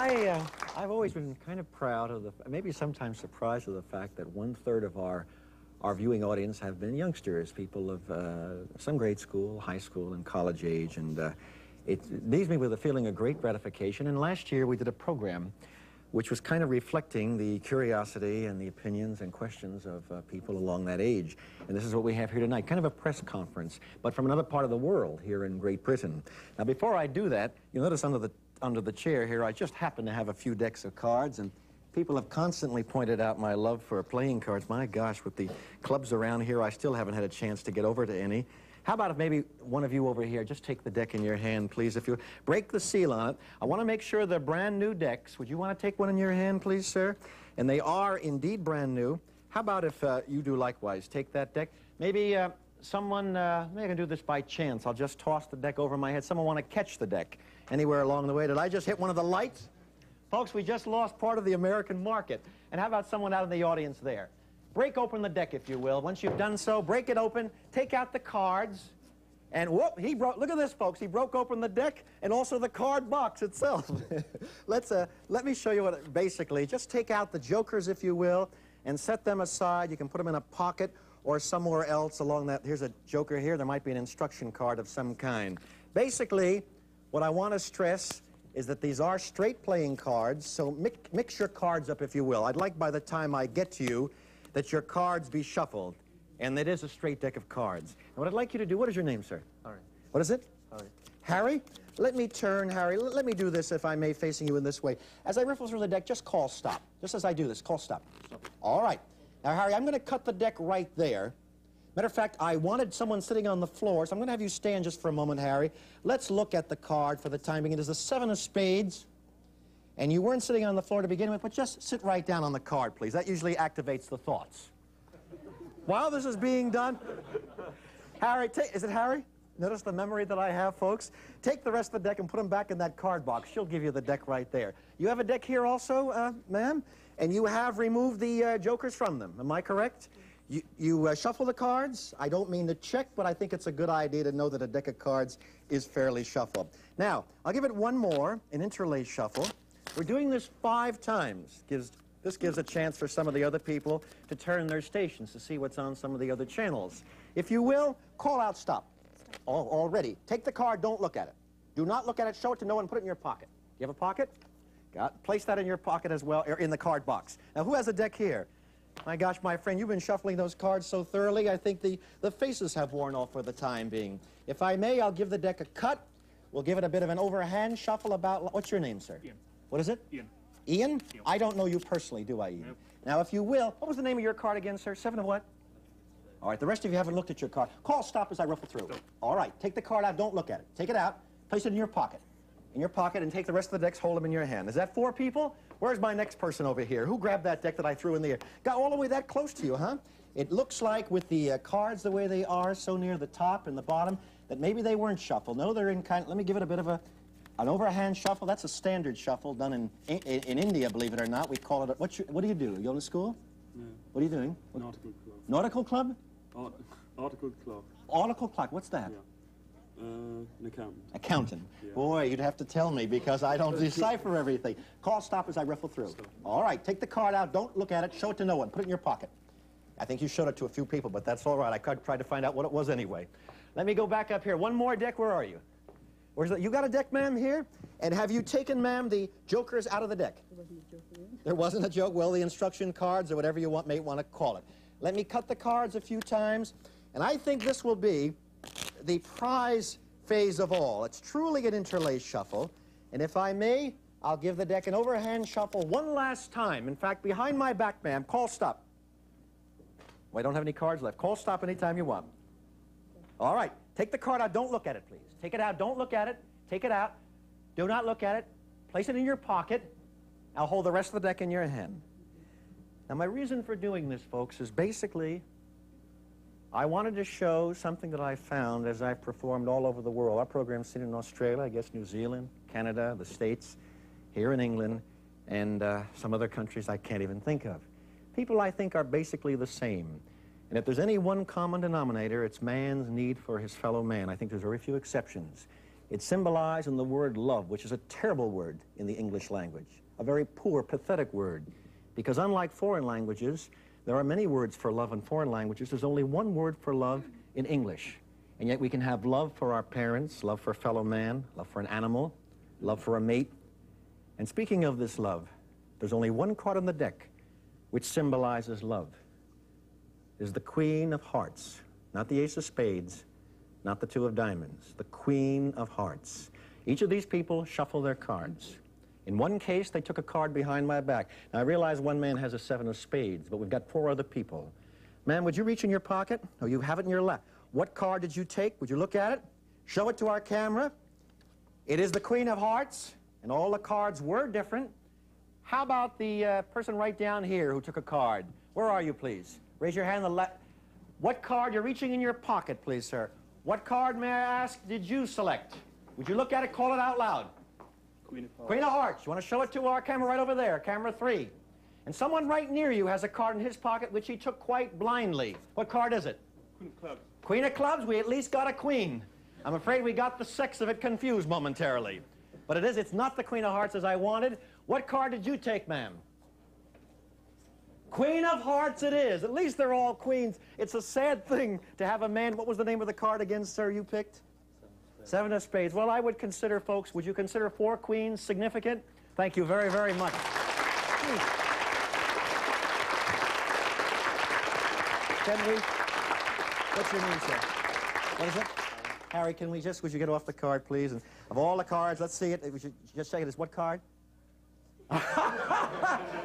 I've always been kind of proud of maybe sometimes surprised of the fact that 1/3 of our viewing audience have been youngsters, people of some grade school, high school, and college age, and it leaves me with a feeling of great gratification. And last year we did a program which was kind of reflecting the curiosity and the opinions and questions of people along that age. And this is what we have here tonight, kind of a press conference, but from another part of the world here in Great Britain. Now, before I do that, you'll notice under the chair here, I just happen to have a few decks of cards, and people have constantly pointed out my love for playing cards. My gosh, with the clubs around here, I still haven't had a chance to get over to any. How about if maybe one of you over here, just take the deck in your hand, please. If you break the seal on it, I want to make sure they're brand new decks. Would you want to take one in your hand, please, sir? And they are indeed brand new. How about if you do likewise? Take that deck. Maybe someone, maybe I can do this by chance. I'll just toss the deck over my head. Someone want to catch the deck anywhere along the way. Did I just hit one of the lights? Folks, we just lost part of the American market. And how about someone out in the audience there? Break open the deck, if you will. Once you've done so, break it open, take out the cards, and whoop, look at this, folks. He broke open the deck and also the card box itself. Let me show you what basically, just take out the jokers, if you will, and set them aside. You can put them in a pocket or somewhere else along that. Here's a joker here. There might be an instruction card of some kind. Basically, what I want to stress is that these are straight playing cards, so mix your cards up, if you will. I'd like by the time I get to you that your cards be shuffled, and it is a straight deck of cards. And what I'd like you to do, what is your name, sir? Harry. What is it? Harry. Harry? Let me turn, Harry. Let me do this, if I may, facing you in this way. As I riffle through the deck, just call stop. Just as I do this, call stop. Stop. All right. Now, Harry, I'm going to cut the deck right there. Matter of fact, I wanted someone sitting on the floor, so I'm going to have you stand just for a moment, Harry. Let's look at the card for the time being. It is the 7 of spades. And you weren't sitting on the floor to begin with, but just sit right down on the card, please. That usually activates the thoughts. While this is being done, Harry, is it Harry? Notice the memory that I have, folks. Take the rest of the deck and put them back in that card box. She'll give you the deck right there. You have a deck here also, ma'am? And you have removed the jokers from them. Am I correct? You shuffle the cards. I don't mean to check, but I think it's a good idea to know that a deck of cards is fairly shuffled. Now, I'll give it one more, an interlace shuffle. We're doing this 5 times. This gives a chance for some of the other people to turn their stations to see what's on some of the other channels. If you will, call out stop. Already. Take the card, don't look at it. Do not look at it, show it to no one, put it in your pocket. You have a pocket? Place that in your pocket as well, or in the card box. Now, who has a deck here? My gosh, my friend, you've been shuffling those cards so thoroughly, I think the faces have worn off for the time being. If I may, I'll give the deck a cut. We'll give it a bit of an overhand shuffle about... What's your name, sir? Ian. What is it? Ian. Ian? Yep. I don't know you personally, do I, Ian? Yep. Now, if you will, what was the name of your card again, sir? 7 of what? All right, the rest of you haven't looked at your card. Call stop as I ruffle through. Stop. All right, take the card out, don't look at it. Take it out, place it in your pocket. In your pocket, and take the rest of the decks, hold them in your hand. Is that 4 people? Where's my next person over here? Who grabbed that deck that I threw in the air? Got all the way that close to you, huh? It looks like with the cards the way they are, so near the top and the bottom, that maybe they weren't shuffled. No, they're in kind. Let me give it a bit of an overhand shuffle. That's a standard shuffle done in India, believe it or not. We call it. What do you do? You go to school? No. What are you doing? Nautical club. Nautical club? Article club. Nautical club. What's that? Yeah. An accountant. Accountant. Yeah. Boy, you'd have to tell me because I don't decipher everything. Call stop as I riffle through. Stop. All right, take the card out. Don't look at it. Show it to no one. Put it in your pocket. I think you showed it to a few people, but that's all right. I tried to find out what it was anyway. Let me go back up here. One more deck. Where are you? Where's that? You got a deck, ma'am, here? And have you taken, ma'am, the jokers out of the deck? There wasn't a joke in it. There wasn't a joke? Well, the instruction cards or whatever you may want to call it. Let me cut the cards a few times, and I think this will be the prize phase of all. It's truly an interlace shuffle, and if I may, I'll give the deck an overhand shuffle one last time. In fact, behind my back, ma'am, call stop. Well, I don't have any cards left. Call stop anytime you want. All right, take the card out. Don't look at it, please. Take it out. Don't look at it. Take it out. Do not look at it. Place it in your pocket. I'll hold the rest of the deck in your hand. Now, my reason for doing this, folks, is basically I wanted to show something that I found as I've performed all over the world. Our program's seen in Australia, I guess New Zealand, Canada, the States, here in England, and some other countries I can't even think of. People, I think, are basically the same. And if there's any one common denominator, it's man's need for his fellow man. I think there's very few exceptions. It symbolized in the word love, which is a terrible word in the English language, a very poor, pathetic word. Because unlike foreign languages, there are many words for love in foreign languages. There's only one word for love in English. And yet we can have love for our parents, love for a fellow man, love for an animal, love for a mate. And speaking of this love, there's only one card on the deck which symbolizes love. It is the Queen of Hearts, not the Ace of Spades, not the Two of Diamonds, the Queen of Hearts. Each of these people shuffle their cards. In one case, they took a card behind my back. Now, I realize one man has a 7 of spades, but we've got 4 other people. Ma'am, would you reach in your pocket? Oh, you have it in your lap. What card did you take? Would you look at it? Show it to our camera. It is the Queen of Hearts, and all the cards were different. How about the person right down here who took a card? Where are you, please? Raise your hand on the left. What card? You're reaching in your pocket, please, sir. What card, may I ask, did you select? Would you look at it, call it out loud? Queen of Hearts. Queen of Hearts. You want to show it to our camera right over there, camera 3. And someone right near you has a card in his pocket which he took quite blindly. What card is it? Queen of Clubs. Queen of Clubs. We at least got a queen. I'm afraid we got the sex of it confused momentarily. But it's not the Queen of Hearts as I wanted. What card did you take, ma'am? Queen of Hearts it is. At least they're all queens. It's a sad thing to have a man. What was the name of the card again, sir, you picked? 7 of Spades. Well, I would consider, folks, would you consider 4 queens significant? Thank you very, very much. Can we? What's your name, sir? What is it? Harry, can we just, would you get off the card, please? And of all the cards, let's see it. We should just check it. It's what card?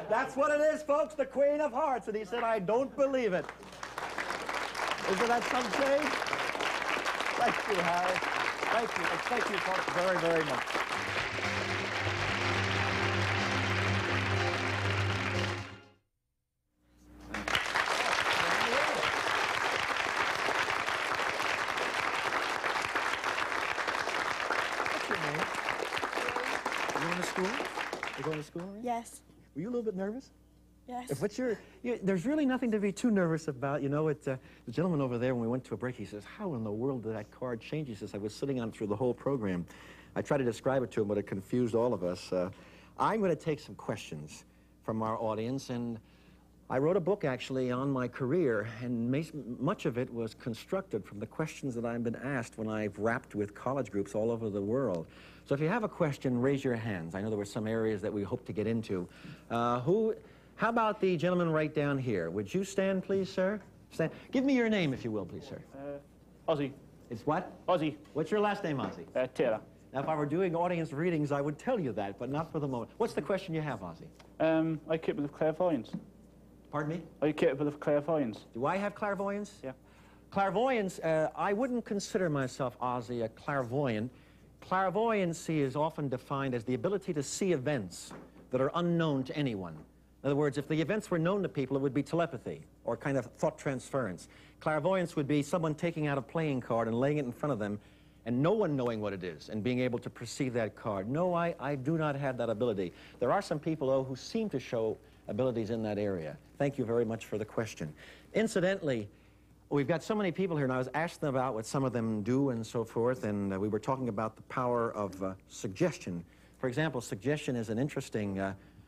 That's what it is, folks, the Queen of Hearts. And he said, I don't believe it. Isn't that some change? Thank you, Harry. Thank you. Thank you, folks, very, very much. What's your name? You going to school? You going to school? Right? Yes. Were you a little bit nervous? Yes. But there's really nothing to be too nervous about. You know, the gentleman over there, when we went to a break, he says, how in the world did that card change? He says, I was sitting on it through the whole program. I tried to describe it to him, but it confused all of us. I'm going to take some questions from our audience, and I wrote a book, actually, on my career, and much of it was constructed from the questions that I've been asked when I've rapped with college groups all over the world. So if you have a question, raise your hands. I know there were some areas that we hope to get into. How about the gentleman right down here? Would you stand, please, sir? Stand. Give me your name, if you will, please, sir. Ozzy. It's what? Ozzy. What's your last name, Ozzy? Taylor. Now, if I were doing audience readings, I would tell you that, but not for the moment. What's the question you have, Ozzy? I capable of clairvoyance. Pardon me? Are you capable of clairvoyance? Do I have clairvoyance? Yeah. Clairvoyance, I wouldn't consider myself, Ozzy, a clairvoyant. Clairvoyancy is often defined as the ability to see events that are unknown to anyone. In other words, if the events were known to people, it would be telepathy or kind of thought transference. Clairvoyance would be someone taking out a playing card and laying it in front of them and no one knowing what it is and being able to perceive that card. No, I do not have that ability. There are some people, though, who seem to show abilities in that area. Thank you very much for the question. Incidentally, we've got so many people here, and I was asking them about what some of them do and so forth, and we were talking about the power of suggestion. For example, suggestion is an interesting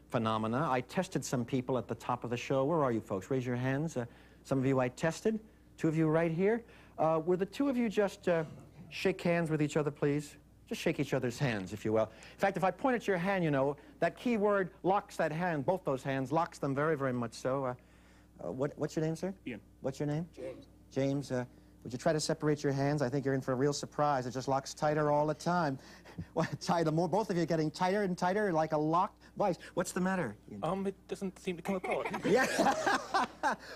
phenomena. I tested some people at the top of the show. Where are you folks? Raise your hands. Some of you I tested. 2 of you right here. Were the 2 of you just shake hands with each other, please? Just shake each other's hands, if you will. In fact, if I point at your hand, you know, that key word locks that hand, both those hands, locks them very, very much so. What's your name, sir? Ian. What's your name? James. James, would you try to separate your hands? I think you're in for a real surprise. It just locks tighter all the time. Well, both of you are getting tighter and tighter like a locked vice. What's the matter? It doesn't seem to come apart. Yeah.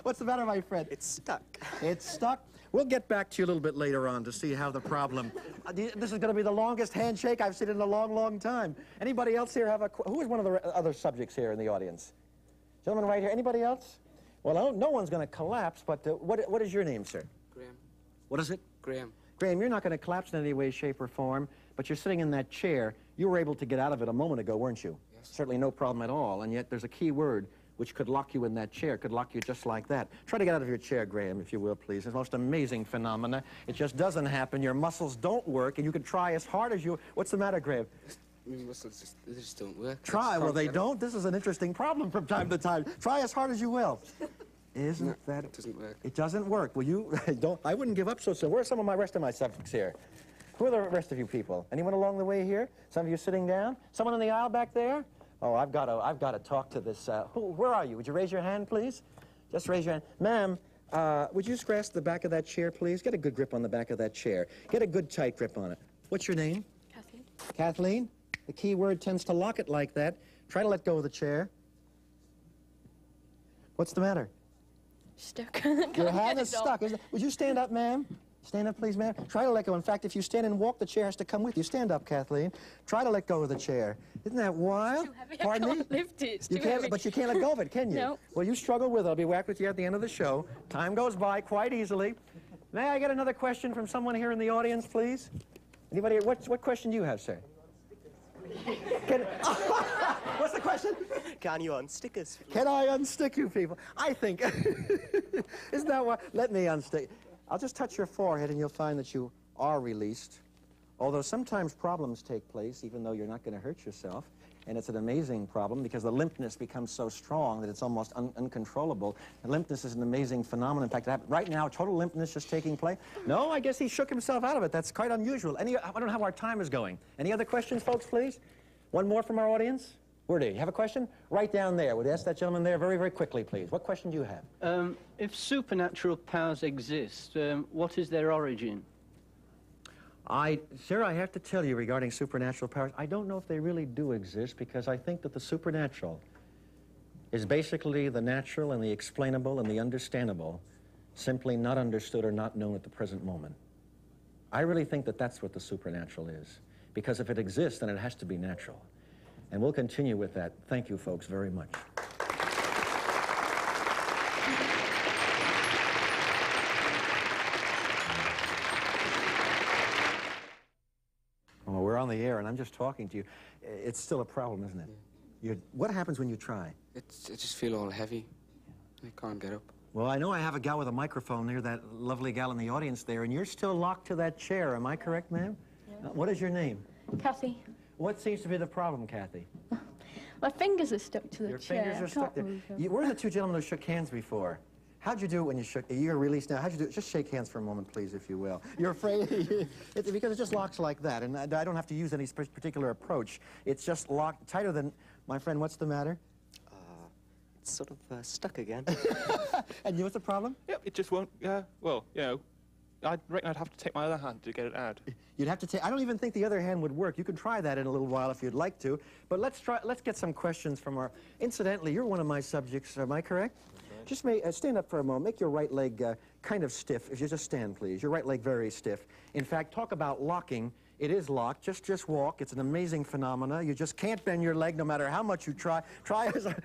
What's the matter, my friend? It's stuck. It's stuck? We'll get back to you a little bit later on to see how the problem... This is going to be the longest handshake I've seen in a long, long time. Anybody else here have a... Who is one of the other subjects here in the audience? Gentleman right here. Anybody else? Well, no one's going to collapse, but what is your name, sir? Graham. What is it? Graham. Graham, you're not going to collapse in any way, shape, or form, but you're sitting in that chair. You were able to get out of it a moment ago, weren't you? Yes. Certainly no problem at all, and yet there's a key word, which could lock you in that chair, could lock you just like that. Try to get out of your chair, Graham, if you will, please. It's the most amazing phenomena. It just doesn't happen. Your muscles don't work, and you can try as hard as you... What's the matter, Graham? My muscles just don't work. Try. Well, they don't. This is an interesting problem from time to time. Try as hard as you will. Isn't that... It doesn't work. It doesn't work. Well, you don't... I wouldn't give up so soon. Where are some of my rest of my subjects here? Who are the rest of you people? Anyone along the way here? Some of you sitting down? Someone in the aisle back there? Oh, I've got to talk to this. Where are you? Would you raise your hand, please? Just raise your hand. Ma'am, would you just grasp the back of that chair, please? Get a good grip on the back of that chair. Get a good tight grip on it. What's your name? Kathleen. Kathleen? The key word tends to lock it like that. Try to let go of the chair. What's the matter? Stuck. Your hand is stuck. Would you stand up, ma'am? Stand up, please, ma'am. Try to let go. In fact, if you stand and walk, the chair has to come with you. Stand up, Kathleen. Try to let go of the chair. Isn't that wild? It's too heavy. Pardon I me? can't lift it. It's You too can't, heavy. but you can't let go of it, can you? No. Well, you struggle with it. I'll be back with you at the end of the show. Time goes by quite easily. May I get another question from someone here in the audience, please? Anybody? What question do you have, sir? What's the question? Can you unstick us? Can I unstick you people? I think. Isn't that what? Let me unstick. I'll just touch your forehead and you'll find that you are released. Although sometimes problems take place, even though you're not going to hurt yourself. And it's an amazing problem because the limpness becomes so strong that it's almost uncontrollable. And limpness is an amazing phenomenon. In fact, right now, total limpness is taking place. No, I guess he shook himself out of it. That's quite unusual. I don't know how our time is going. Any other questions, folks, please? One more from our audience? Where do you have a question? Right down there. Would you ask that gentleman there very, very quickly, please? What question do you have? If supernatural powers exist, what is their origin? Sir, I have to tell you regarding supernatural powers, I don't know if they really do exist because I think that the supernatural is basically the natural and the explainable and the understandable, simply not understood or not known at the present moment. I really think that that's what the supernatural is, because if it exists, then it has to be natural. And we'll continue with that. Thank you, folks, very much. Well, we're on the air, and I'm just talking to you. It's still a problem, isn't it? Yeah. What happens when you try? I just feel all heavy. I can't get up. Well, I know I have a gal with a microphone near that lovely gal in the audience there, and you're still locked to that chair. Am I correct, ma'am? Yeah. What is your name? Kathy. What seems to be the problem, Kathy? My fingers are stuck to the Your chair. fingers are I stuck there. can't move them. Where are the two gentlemen who shook hands before? How'd you do it when you shook? You're released now. How'd you do it? Just shake hands for a moment, please, if you will. You're afraid? Because it just locks like that, and I don't have to use any particular approach. It's just locked tighter than... My friend, what's the matter? It's sort of stuck again. And you, what's the problem? Yep, it just won't, well, you know, I reckon I'd have to take my other hand to get it out. You'd have to take... I don't even think the other hand would work. You could try that in a little while if you'd like to. But let's get some questions from our... Incidentally, you're one of my subjects, am I correct? Just stand up for a moment. Make your right leg kind of stiff. If you just stand, please. Your right leg very stiff. In fact, talk about locking. It is locked. Just walk. It's an amazing phenomena. You just can't bend your leg no matter how much you try.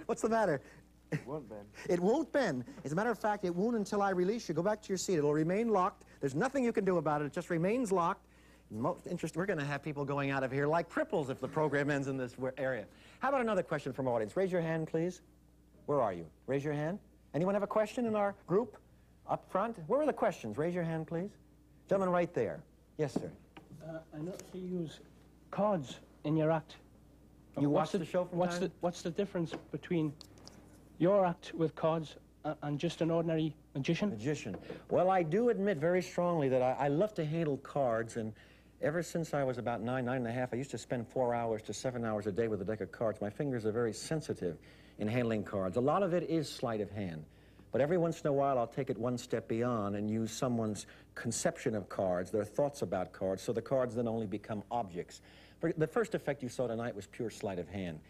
What's the matter? It won't bend. It won't bend. As a matter of fact, it won't until I release you. Go back to your seat. It'll remain locked. There's nothing you can do about it. It just remains locked. Most interesting. We're going to have people going out of here like cripples if the program ends in this area. How about another question from our audience? Raise your hand, please. Where are you? Raise your hand. Anyone have a question in our group? Up front? Where are the questions? Raise your hand, please. Gentleman right there. Yes, sir. I notice you use cards in your act. You watch the show from time? What's the difference between your act with cards and just an ordinary magician? Magician. Well, I do admit very strongly that I love to handle cards, and ever since I was about 9 and a half, I used to spend 4 hours to 7 hours a day with a deck of cards. My fingers are very sensitive in handling cards. A lot of it is sleight of hand. But every once in a while, I'll take it one step beyond and use someone's conception of cards, their thoughts about cards, so the cards then only become objects. The first effect you saw tonight was pure sleight of hand.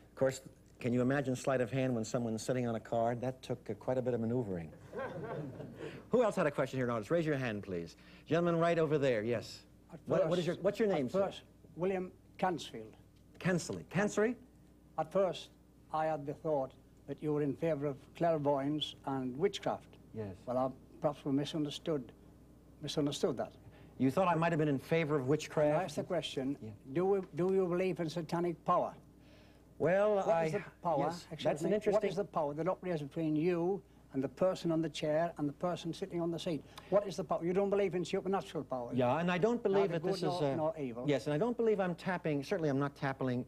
Of course, can you imagine sleight of hand when someone's sitting on a card? That took quite a bit of maneuvering. Who else had a question here in audience? Raise your hand, please. Gentleman right over there, yes. What's your name, sir? First, William Cansfield. Cancery? At first, I had the thought that you were in favor of clairvoyance and witchcraft. Yes. Well, I perhaps misunderstood that. You thought I might have been in favor of I witchcraft? asked the question, Yeah. do you believe in satanic power? Well, What is the power? yes, excuse that's an me, interesting... What is the power that operates between you and the person on the chair and the person sitting on the seat? What is the power? You don't believe in supernatural powers? Yeah, and I don't believe Neither that this good is... nor evil. Yes, and I don't believe I'm tapping... Certainly I'm not tapping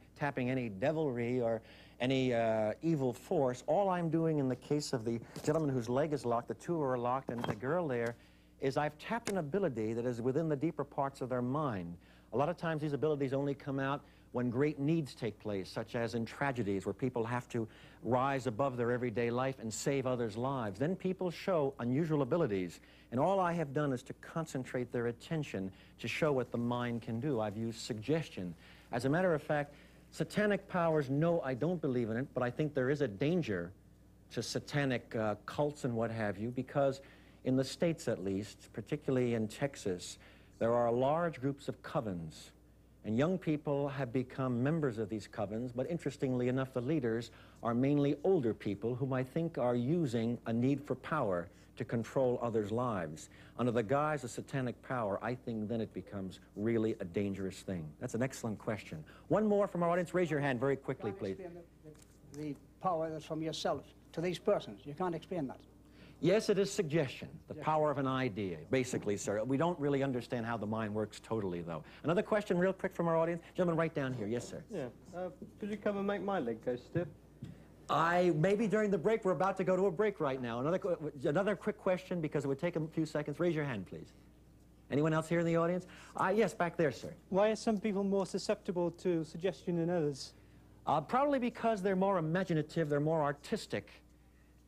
any devilry or any evil force. All I'm doing in the case of the gentleman whose leg is locked, the two are locked, and the girl there, is I've tapped an ability that is within the deeper parts of their mind. A lot of times these abilities only come out when great needs take place, such as in tragedies where people have to rise above their everyday life and save others' lives. Then people show unusual abilities, and all I have done is to concentrate their attention to show what the mind can do. I've used suggestion. As a matter of fact, satanic powers, no, I don't believe in it, but I think there is a danger to satanic cults and what have you, because in the States at least, particularly in Texas, there are large groups of covens. And young people have become members of these covens, but interestingly enough, the leaders are mainly older people whom I think are using a need for power to control others' lives. Under the guise of satanic power, I think then it becomes really a dangerous thing. That's an excellent question. One more from our audience. Raise your hand very quickly, please. The power that's from yourself to these persons. You can't explain that. Yes, it is suggestion, the power of an idea, basically, sir. We don't really understand how the mind works totally, though. Another question real quick from our audience. Gentlemen, right down here. Yes, sir. Yeah. Could you come and make my leg go stiff? Maybe during the break. We're about to go to a break right now. Another quick question, because it would take a few seconds. Raise your hand, please. Anyone else here in the audience? Yes, back there, sir. Why are some people more susceptible to suggestion than others? Probably because they're more imaginative, they're more artistic,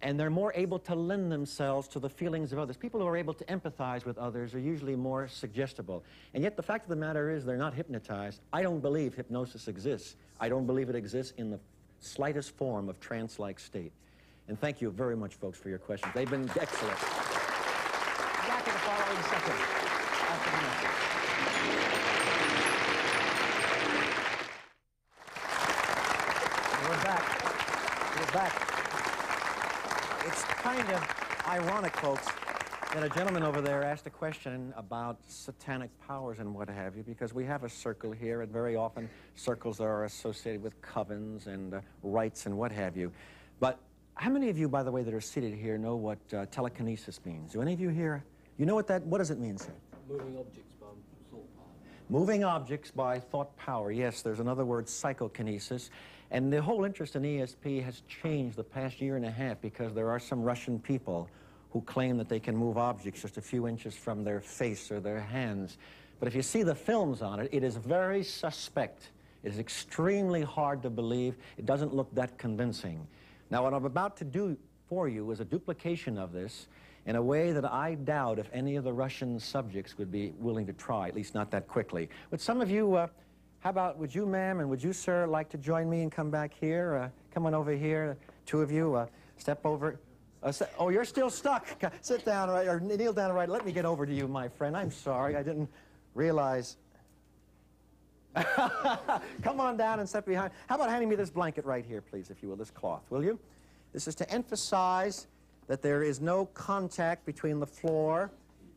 and they're more able to lend themselves to the feelings of others. People who are able to empathize with others are usually more suggestible. And yet the fact of the matter is they're not hypnotized. I don't believe hypnosis exists. I don't believe it exists in the slightest form of trance-like state. And thank you very much, folks, for your questions. They've been excellent. Back in the following second. After the message. We're back. We're back. It's kind of ironic, folks, that a gentleman over there asked a question about satanic powers and what have you, because we have a circle here, and very often circles are associated with covens and rites and what have you. But how many of you, by the way, that are seated here know what telekinesis means? Do any of you here? You know what does it mean, sir? Moving objects by thought power. Moving objects by thought power. Yes, there's another word, psychokinesis. And the whole interest in ESP has changed the past year and a half, because there are some Russian people who claim that they can move objects just a few inches from their face or their hands. But if you see the films on it, it is very suspect. It is extremely hard to believe. It doesn't look that convincing. Now, what I'm about to do for you is a duplication of this in a way that I doubt if any of the Russian subjects would be willing to try, at least not that quickly. Would some of you... how about, would you, ma'am, and would you, sir, like to join me and come back here? Come on over here, two of you, step over. Oh, you're still stuck. Sit down, right, or kneel down, right. Let me get over to you, my friend. I'm sorry, I didn't realize. Come on down and step behind. How about handing me this blanket right here, please, if you will, this cloth, will you? This is to emphasize that there is no contact between the floor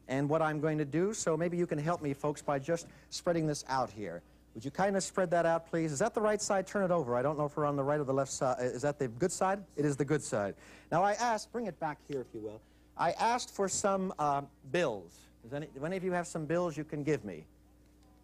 and what I'm going to do, so maybe you can help me, folks, by just spreading this out here. Would you kind of spread that out, please? Is that the right side? Turn it over. I don't know if we're on the right or the left side. Is that the good side? It is the good side. Now, I asked, bring it back here, if you will. I asked for some bills. Do any of you have some bills you can give me?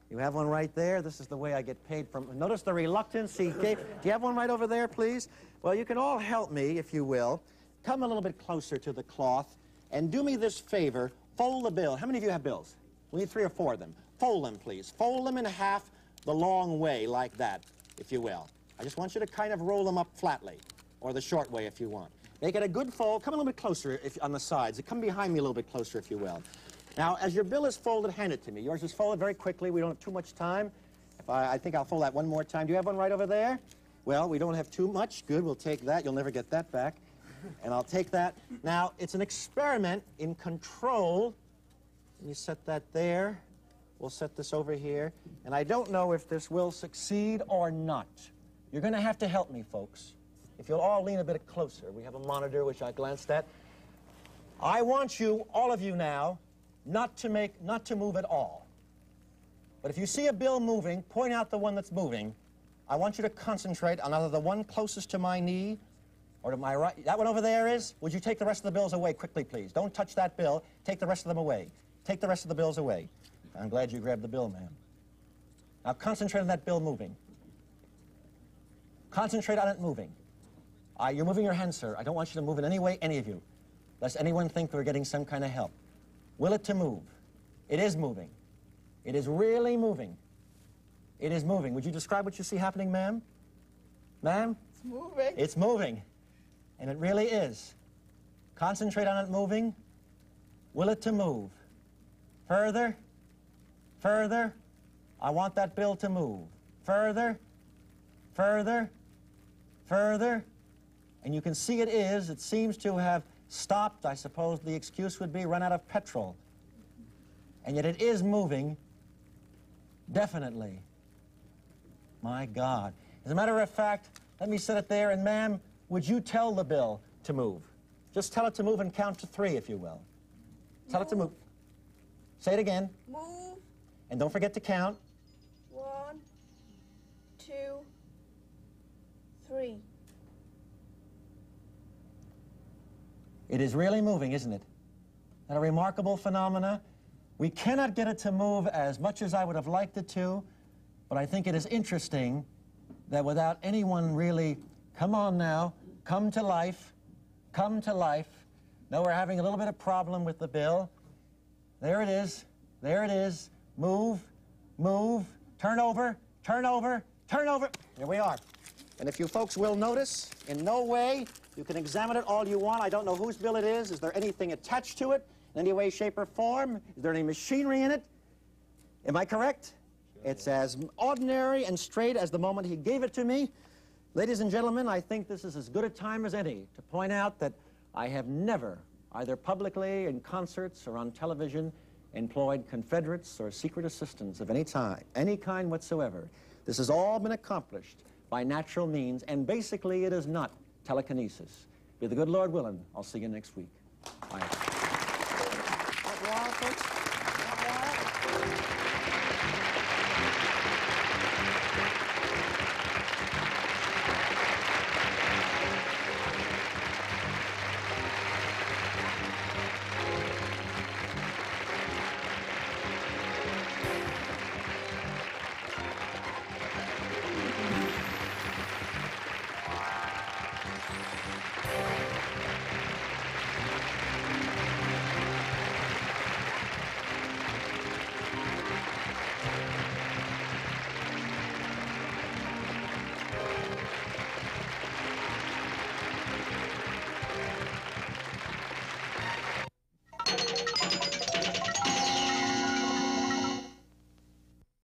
You have one right there. This is the way I get paid from. Notice the reluctance he gave. Do you have one right over there, please? Well, you can all help me, if you will. Come a little bit closer to the cloth and do me this favor. Fold the bill. How many of you have bills? We need 3 or 4 of them. Fold them, please. Fold them in half the long way, like that, if you will. I just want you to kind of roll them up flatly, or the short way, if you want. Make it a good fold. Come a little bit closer on the sides. Come behind me a little bit closer, if you will. Now, as your bill is folded, hand it to me. Yours is folded very quickly. We don't have too much time. I think I'll fold that one more time. Do you have one right over there? Well, we don't have too much. Good, we'll take that. You'll never get that back. And I'll take that. Now, it's an experiment in control. Let me set that there. We'll set this over here. And I don't know if this will succeed or not. You're going to have to help me, folks. If you'll all lean a bit closer. We have a monitor, which I glanced at. I want you, all of you now, not to move at all. But if you see a bill moving, point out the one that's moving I want you to concentrate on either the one closest to my knee or to my right. That one over there is? Would you take the rest of the bills away quickly, please? Don't touch that bill. Take the rest of them away. Take the rest of the bills away. I'm glad you grabbed the bill, ma'am. Now concentrate on that bill moving. Concentrate on it moving. You're moving your hand, sir. I don't want you to move in any way, any of you, lest anyone think we're getting some kind of help. Will it to move? It is moving. It is really moving. It is moving. Would you describe what you see happening, ma'am? Ma'am? It's moving. It's moving. And it really is. Concentrate on it moving. Will it to move? Further. Further. I want that bill to move. Further. Further. Further. And you can see it is. It seems to have stopped. I suppose the excuse would be run out of petrol. And yet it is moving. Definitely. My God. As a matter of fact, let me set it there, and ma'am, would you tell the bill to move? Just tell it to move and count to 3, if you will. Tell it to move. Say it again. Move. And don't forget to count. 1, 2, 3. It is really moving, isn't it? Isn't that a remarkable phenomena? We cannot get it to move as much as I would have liked it to, but I think it is interesting that without anyone really, come on now, come to life, come to life. No, we're having a little bit of problem with the bill. There it is, there it is. Move, move, turn over, turn over, turn over. Here we are. And if you folks will notice, in no way, you can examine it all you want. I don't know whose bill it is. Is there anything attached to it in any way, shape, or form? Is there any machinery in it? Am I correct? It's as ordinary and straight as the moment he gave it to me. Ladies and gentlemen, I think this is as good a time as any to point out that I have never, either publicly, in concerts, or on television, employed Confederates or secret assistants of any kind whatsoever. This has all been accomplished by natural means, and basically it is not telekinesis. Be the good Lord willing, I'll see you next week. Bye. Not wild, folks? Not wild?